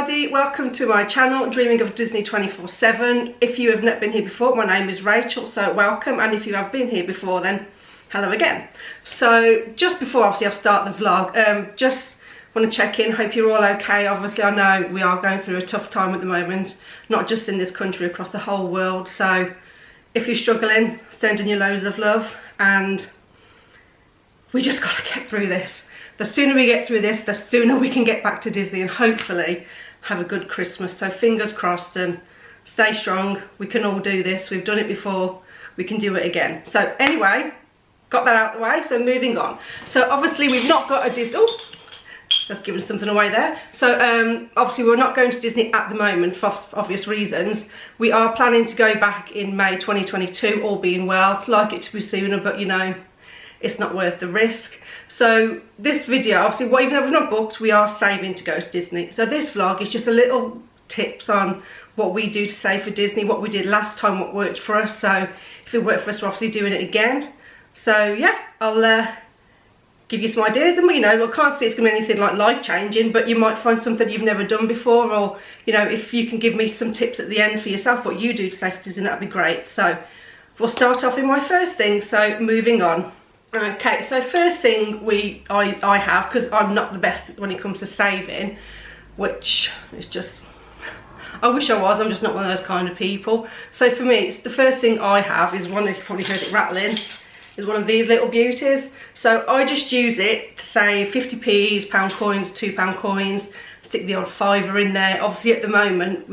everybody, welcome to my channel Dreaming of Disney 24/7. If you have not been here before, my name is Rachel, so welcome, and if you have been here before, then hello again. So just before obviously I start the vlog, just want to check in, hope you're all okay. Obviously I know we are going through a tough time at the moment, not just in this country, across the whole world, so if you're struggling, sending you loads of love, and we just got to get through this. The sooner we get through this, the sooner we can get back to Disney and hopefully have a good Christmas. So fingers crossed, and stay strong. We can all do this. We've done it before. We can do it again. So anyway, got that out of the way. So moving on. So obviously we've not got a Disney. Oh, that's giving something away there. So obviously we're not going to Disney at the moment for obvious reasons. We are planning to go back in May 2022, all being well. Like it to be sooner, but you know, it's not worth the risk. So this video, obviously, even though we've not booked, we are saving to go to Disney. So this vlog is just a little tips on what we do to save for Disney, what we did last time, what worked for us. So if it worked for us, we're obviously doing it again. So yeah, I'll give you some ideas, and you know, I can't see it's gonna be anything like life-changing, but you might find something you've never done before, or you know, if you can give me some tips at the end for yourself, what you do to save for Disney, that'd be great. So we'll start off with my first thing. So moving on. Okay, so first thing I have, because I'm not the best when it comes to saving, which is just, I wish I was, I'm just not one of those kind of people. So for me, it's the first thing I have is one that you probably heard it rattling, is one of these little beauties. So I just use it to save 50p's, pound coins, £2 coins, stick the odd fiver in there. Obviously at the moment,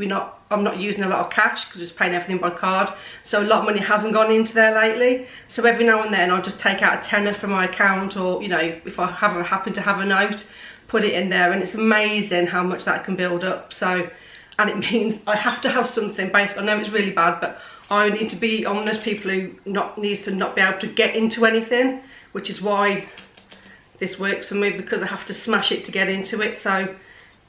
I'm not using a lot of cash because we're just paying everything by card, so a lot of money hasn't gone into there lately. So every now and then I'll just take out a tenner from my account, or you know, if I happen to have a note, put it in there, and it's amazing how much that can build up. So, and it means I have to have something. Basically, I know it's really bad, but I need to be on those people who needs to not be able to get into anything, which is why this works for me, because I have to smash it to get into it. So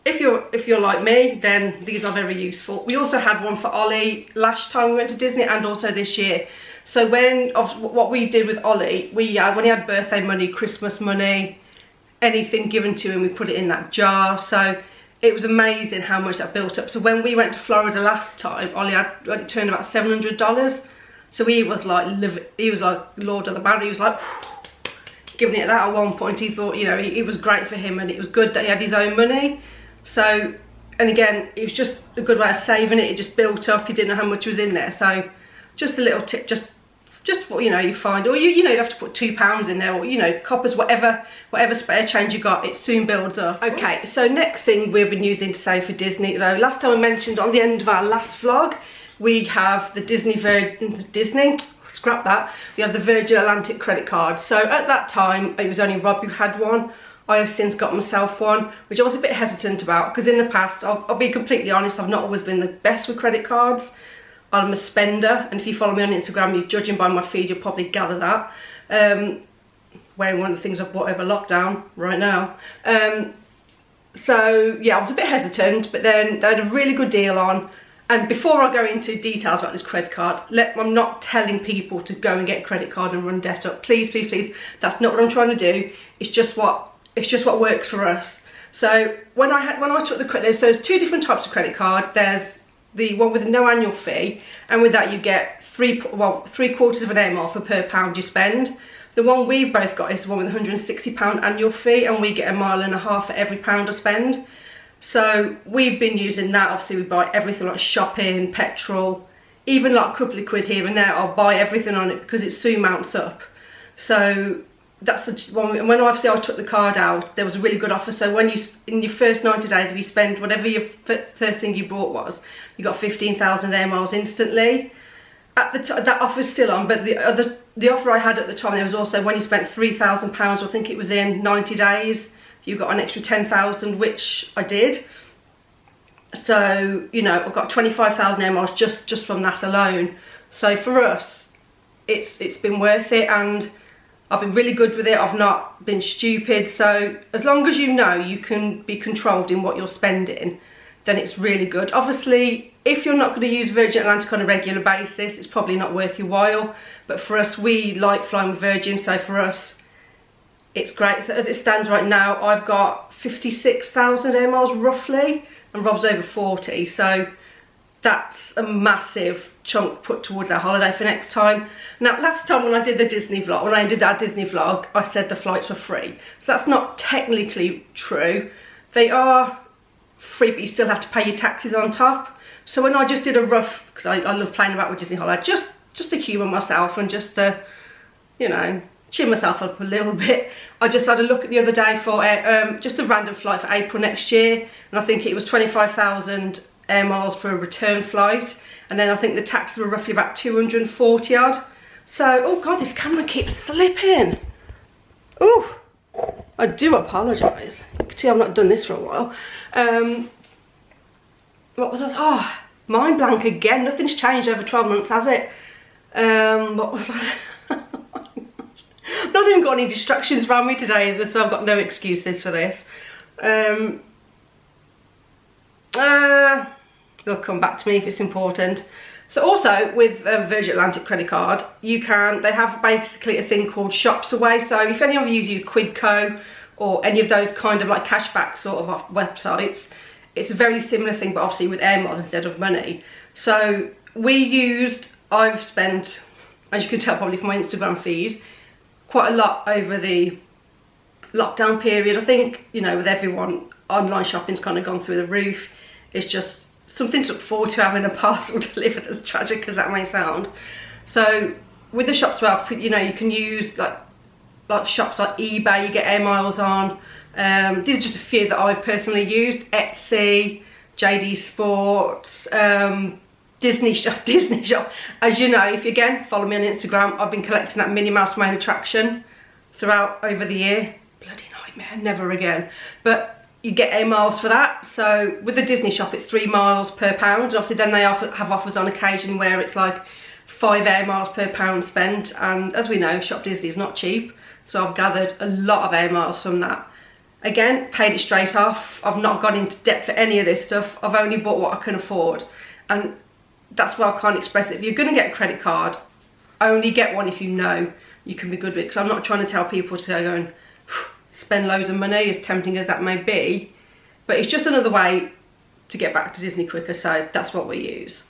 if you're like me, then these are very useful. We also had one for Ollie last time we went to Disney, and also this year. So what we did with Ollie, when he had birthday money, Christmas money, anything given to him, we put it in that jar. So it was amazing how much that built up. So when we went to Florida last time, Ollie had turned about $700. So he was like Lord of the Barrel. He was like giving it that at one point. He thought, you know, it was great for him, and it was good that he had his own money. So, and again, it was just a good way of saving it. It just built up. You didn't know how much was in there. So just a little tip, just what, you know, you find, or you know, you'd have to put £2 in there, or you know, coppers, whatever spare change you got, it soon builds up. Okay, so next thing we've been using to save for Disney, though, last time I mentioned on the end of our last vlog, we have the scrap that, we have the Virgin Atlantic credit card. So at that time, it was only Rob who had one. I have since got myself one, which I was a bit hesitant about, because in the past, I'll be completely honest, I've not always been the best with credit cards. I'm a spender, and if you follow me on Instagram, you're judging by my feed, you'll probably gather that. Wearing one of the things I've bought over lockdown right now. So yeah, I was a bit hesitant, but then they had a really good deal on. And before I go into details about this credit card, I'm not telling people to go and get a credit card and run debt up. Please, please, please. That's not what I'm trying to do. It's just what works for us. So when I took the credit, there's two different types of credit card. There's the one with no annual fee, and with that you get three-quarters of an M off per pound you spend. The one we've both got is the one with £160 annual fee, and we get 1.5 miles for every pound I spend. So we've been using that. Obviously we buy everything, like shopping, petrol, even like a couple of quid here and there. I'll buy everything on it because it soon mounts up. So that's the one. And when obviously I took the card out, there was a really good offer. So when in your first 90 days, if you spend whatever your first thing you bought was, you got 15,000 air miles instantly. At the time, that offer's still on, but the offer I had at the time, there was also when you spent £3,000, I think it was in 90 days, you got an extra 10,000, which I did. So you know, I've got 25,000 air miles just from that alone. So for us, it's been worth it, and I've been really good with it. I've not been stupid. So as long as you know you can be controlled in what you're spending, then it's really good. Obviously, if you're not going to use Virgin Atlantic on a regular basis, it's probably not worth your while. But for us, we like flying with Virgin, so for us, it's great. So as it stands right now, I've got 56,000 air miles roughly. and Rob's over 40, so that's a massive chunk put towards our holiday for next time. Now, last time when I did the Disney vlog, when I did that Disney vlog, I said the flights were free. So that's not technically true. They are free, but you still have to pay your taxes on top. So when I just did a rough, because I love playing about with Disney holiday, just to humour myself and just to, you know, cheer myself up a little bit, I just had a look at the other day for just a random flight for April next year, and I think it was 25,000 air miles for a return flight, and then I think the taxes were roughly about 240 odd. So, oh god, this camera keeps slipping. Oh, I do apologise. You can see I've not done this for a while. What was I? Oh, mind blank again. Nothing's changed over 12 months, has it? What was I? Not even got any distractions around me today, so I've got no excuses for this. It'll come back to me if it's important. So also with Virgin Atlantic credit card, they have basically a thing called Shops Away. So if any of you use Quidco or any of those kind of like cashback sort of websites, it's a very similar thing, but obviously with air miles instead of money. So I've spent, as you can tell probably from my Instagram feed, quite a lot over the lockdown period. I think, you know, with everyone, online shopping's kind of gone through the roof. It's just something to look forward to, having a parcel delivered, as tragic as that may sound. So with the shops, well, you know, you can use like shops like eBay, you get air miles on. These are just a few that I've personally used. Etsy, JD Sports, Disney Shop. As you know, if you again follow me on Instagram, I've been collecting that Minnie Mouse main attraction throughout over the year. Bloody nightmare, never again. But you get air miles for that. So with the Disney Shop, it's 3 miles per pound. And obviously then they have offers on occasion where it's like 5 air miles per pound spent. And as we know, Shop Disney is not cheap. So I've gathered a lot of air miles from that. Again, paid it straight off. I've not gone into debt for any of this stuff. I've only bought what I can afford. And that's why I can't express it. If you're going to get a credit card, only get one if you know you can be good with it. Because I'm not trying to tell people to go and spend loads of money, as tempting as that may be. But it's just another way to get back to Disney quicker, so that's what we use.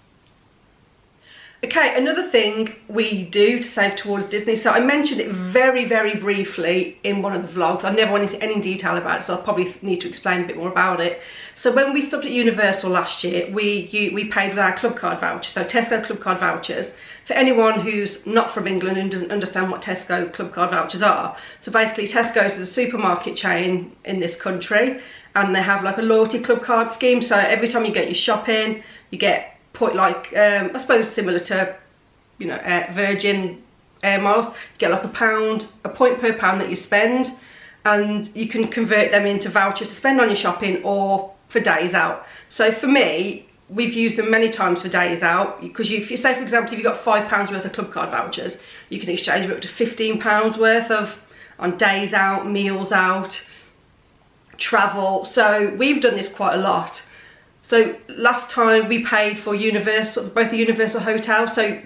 Okay, another thing we do to save towards Disney, so I mentioned it very, very briefly in one of the vlogs. I never went into any detail about it, so I'll probably need to explain a bit more about it. So when we stopped at Universal last year, we paid with our club card vouchers, so Tesco club card vouchers. For anyone who's not from England and doesn't understand what Tesco club card vouchers are, so basically Tesco's is a supermarket chain in this country, and they have like a loyalty club card scheme. So every time you get your shopping, you get put like, I suppose similar to, you know, Virgin air miles. You get like a point per pound that you spend, and you can convert them into vouchers to spend on your shopping or for days out. So for me, we've used them many times for days out, because if you say, for example, if you've got £5 worth of club card vouchers, you can exchange them up to £15 worth of on days out, meals out, travel. So we've done this quite a lot. So last time we paid for Universal, both the Universal hotels. So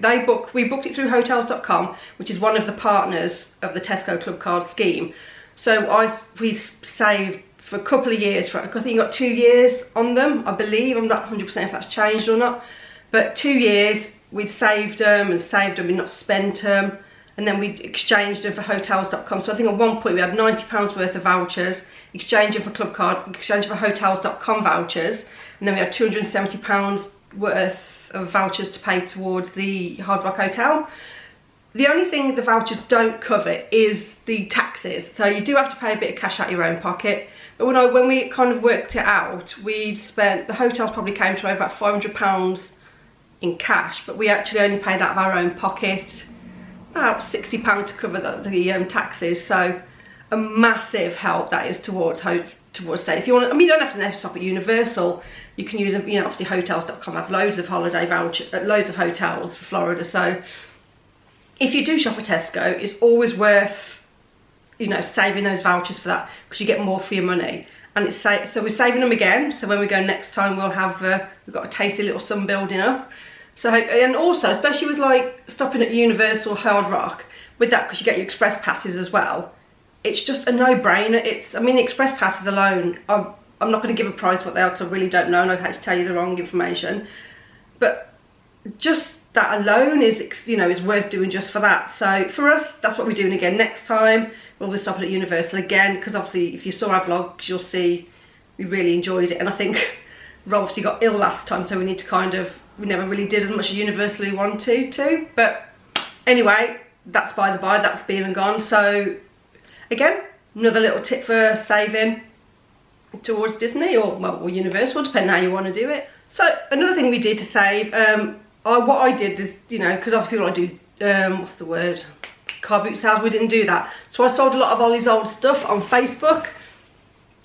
we booked it through hotels.com, which is one of the partners of the Tesco Club Card scheme. So we saved for a couple of years. I think you got 2 years on them, I believe. I'm not 100% if that's changed or not. But 2 years we'd saved them and not spent them. And then we'd exchanged them for hotels.com. So I think at one point we had £90 worth of vouchers, exchanging for club card, exchanging for hotels.com vouchers. And then we had £270 worth of vouchers to pay towards the Hard Rock Hotel. The only thing the vouchers don't cover is the taxes. So you do have to pay a bit of cash out of your own pocket. But when we kind of worked it out, the hotels probably came to over about £500 in cash, but we actually only paid out of our own pocket about £60 to cover the taxes. So a massive help that is towards staying. If you want, I mean, you don't have to stop at Universal. You can use, you know, obviously hotels.com have loads of holiday vouchers, loads of hotels for Florida. So if you do shop at Tesco, it's always worth, you know, saving those vouchers for that, because you get more for your money. And so we're saving them again. So when we go next time, we've got a tasty little sum building up. So, and also, especially with like stopping at Universal, Hard Rock, with that, because you get your express passes as well, it's just a no-brainer. I mean, the express passes alone are I'm not going to give a price what they are because I really don't know and I'd hate to tell you the wrong information. But just that alone is, you know, is worth doing just for that. So for us, that's what we're doing again next time. We'll be stopping at Universal again, because obviously if you saw our vlogs, you'll see we really enjoyed it. And I think Rob obviously got ill last time, so we need to kind of, we never really did as much as Universal we wanted to. But anyway, that's by the by, that's been and gone. So again, another little tip for saving towards Disney or, well, or Universal, depending how you want to do it. So another thing we did to save, what I did is, you know, because other people I do, what's the word? Car boot sales, we didn't do that. So I sold a lot of Ollie's old stuff on Facebook.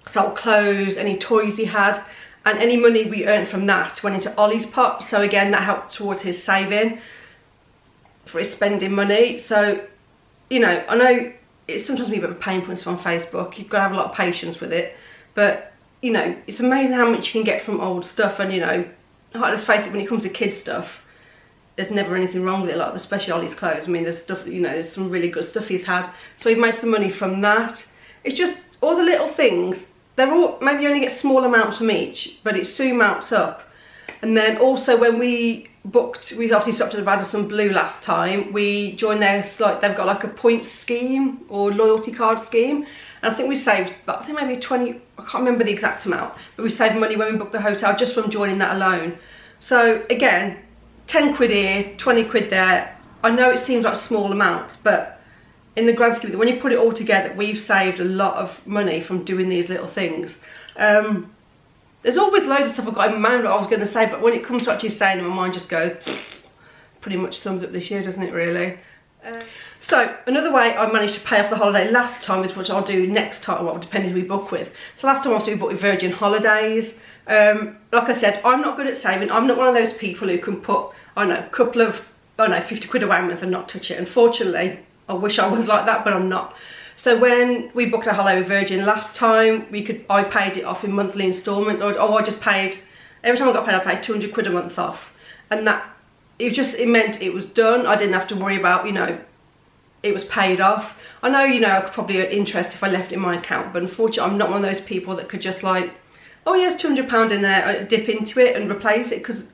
Sold clothes, any toys he had, and any money we earned from that went into Ollie's pot. So again, that helped towards his saving for his spending money. So, you know, I know it's sometimes a bit of a pain point on Facebook. You've got to have a lot of patience with it. But, you know, it's amazing how much you can get from old stuff. And, you know, let's face it, when it comes to kids stuff, there's never anything wrong with it, like especially Ollie's clothes. I mean, there's stuff, you know, there's some really good stuff he's had. So he made some money from that. It's just all the little things. They're all, maybe you only get small amounts from each, but it soon mounts up. And then also when we booked, we obviously stopped at the Radisson Blu last time. We joined their, like, they've got like a points scheme or loyalty card scheme. And I think we saved, I think maybe 20, I can't remember the exact amount, but we saved money when we booked the hotel just from joining that alone. So again, 10 quid here, 20 quid there. I know it seems like small amounts, but in the grand scheme, when you put it all together, we've saved a lot of money from doing these little things. There's always loads of stuff I've got in my mind what I was going to say, but when it comes to actually saying it, my mind just goes, pretty much sums up this year, doesn't it really? So another way I managed to pay off the holiday last time is what I'll do next time, well, depending who we book with. So last time obviously we booked with Virgin Holidays. Like I said, I'm not good at saving. I'm not one of those people who can put, I don't know, a couple of, I don't know, 50 quid away a month and not touch it. Unfortunately, I wish I was like that, but I'm not. So when we booked our holiday with Virgin last time, I paid it off in monthly instalments, or I just paid, every time I got paid, I paid 200 quid a month off. And that, it meant it was done. I didn't have to worry about, you know, it was paid off. I know, you know, I could probably earn interest if I left it in my account, but unfortunately, I'm not one of those people that could just like, oh yes, £200 in there, dip into it and replace it, because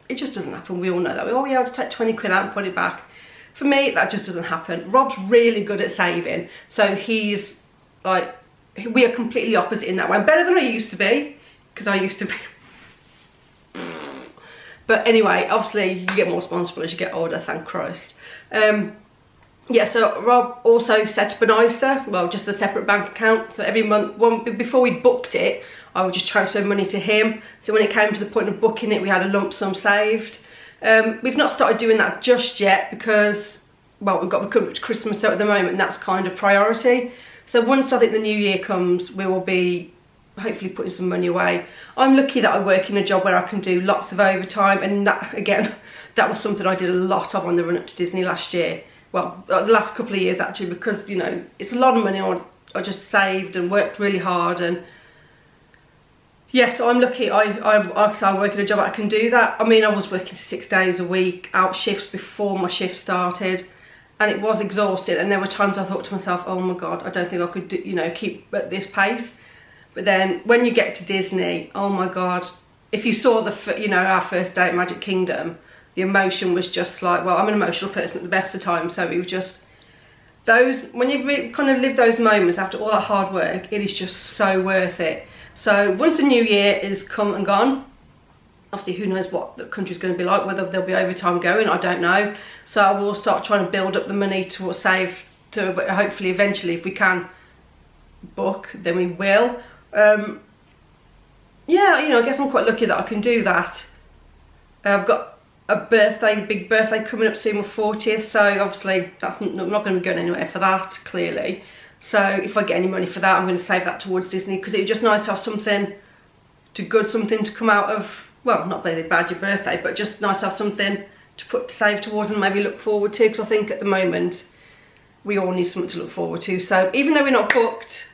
it just doesn't happen. We all know that. Oh yeah, I'll just take 20 quid out and put it back. For me, that just doesn't happen. Rob's really good at saving, so he's like, we are completely opposite in that way. I'm better than I used to be, because I used to be. But anyway, obviously you get more responsible as you get older, thank Christ. Yeah, so Rob also set up an ISA, well, just a separate bank account. So every month, before we booked it, I would just transfer money to him. So when it came to the point of booking it, we had a lump sum saved. We've not started doing that just yet because, well, we've got the coming up to Christmas, so at the moment that's kind of priority. So once I think the new year comes, we will be hopefully putting some money away. I'm lucky that I work in a job where I can do lots of overtime, and that, again, that was something I did a lot of on the run up to Disney last year. Well, the last couple of years actually, because, you know, it's a lot of money I just saved and worked really hard. And yeah, so I'm lucky. I work in a job I can do that. I mean, I was working 6 days a week, out shifts before my shift started, and it was exhausting. And there were times I thought to myself, oh my God, I don't think I could do, you know, keep at this pace. But then when you get to Disney, oh my God, if you saw the, you know, our first day at Magic Kingdom, the emotion was just like, well, I'm an emotional person at the best of times, so it was just those, when you kind of live those moments after all that hard work, it is just so worth it. So once the new year is come and gone, obviously who knows what the country's going to be like, whether there'll be overtime going, I don't know. So I will start trying to build up the money to save to hopefully eventually, if we can book, then we will. Yeah, you know, I guess I'm quite lucky that I can do that. I've got a big birthday coming up soon, my 40th, so obviously that's not going to be going anywhere for that, clearly. So if I get any money for that, I'm going to save that towards Disney, because it's just nice to have something to come out of, well, not very bad your birthday, but just nice to have something to save towards and maybe look forward to, because I think at the moment we all need something to look forward to. So even though we're not booked,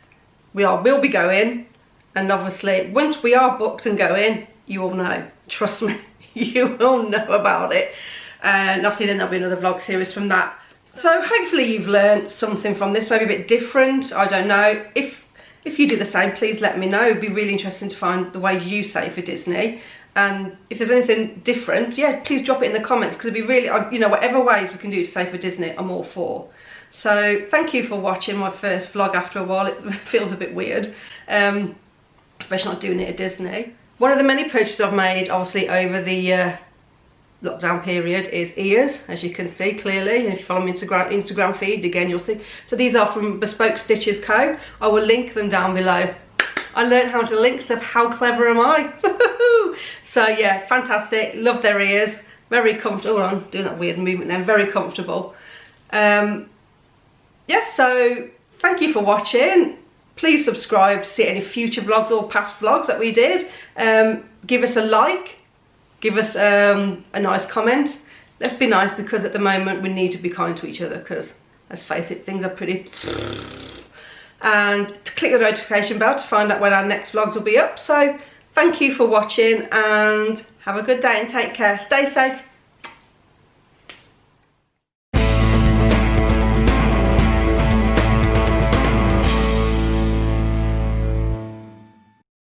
we'll be going, and obviously once we are booked and going, you all know, trust me. You will know about it, and obviously then there'll be another vlog series from that. So hopefully you've learned something from this, maybe a bit different, I don't know. If if you do the same, please let me know. It'd be really interesting to find the way you save for Disney. And if there's anything different, yeah, please drop it in the comments, because it'd be really, you know, whatever ways we can do to save for Disney, I'm all for. So thank you for watching my first vlog after a while. It feels a bit weird, especially not doing it at Disney. One of the many purchases I've made, obviously, over the lockdown period is ears, as you can see clearly. And if you follow my Instagram feed, again, you'll see. So these are from Bespoke Stitches Co. I will link them down below. I learned how to link stuff. How clever am I? So yeah, fantastic. Love their ears. Very comfortable. Oh, I'm doing that weird movement then. Very comfortable. Yeah, so thank you for watching. Please subscribe to see any future vlogs or past vlogs that we did. Give us a like. Give us a nice comment. Let's be nice, because at the moment we need to be kind to each other, because let's face it, things are pretty... And to click the notification bell to find out when our next vlogs will be up. So thank you for watching, and have a good day and take care. Stay safe.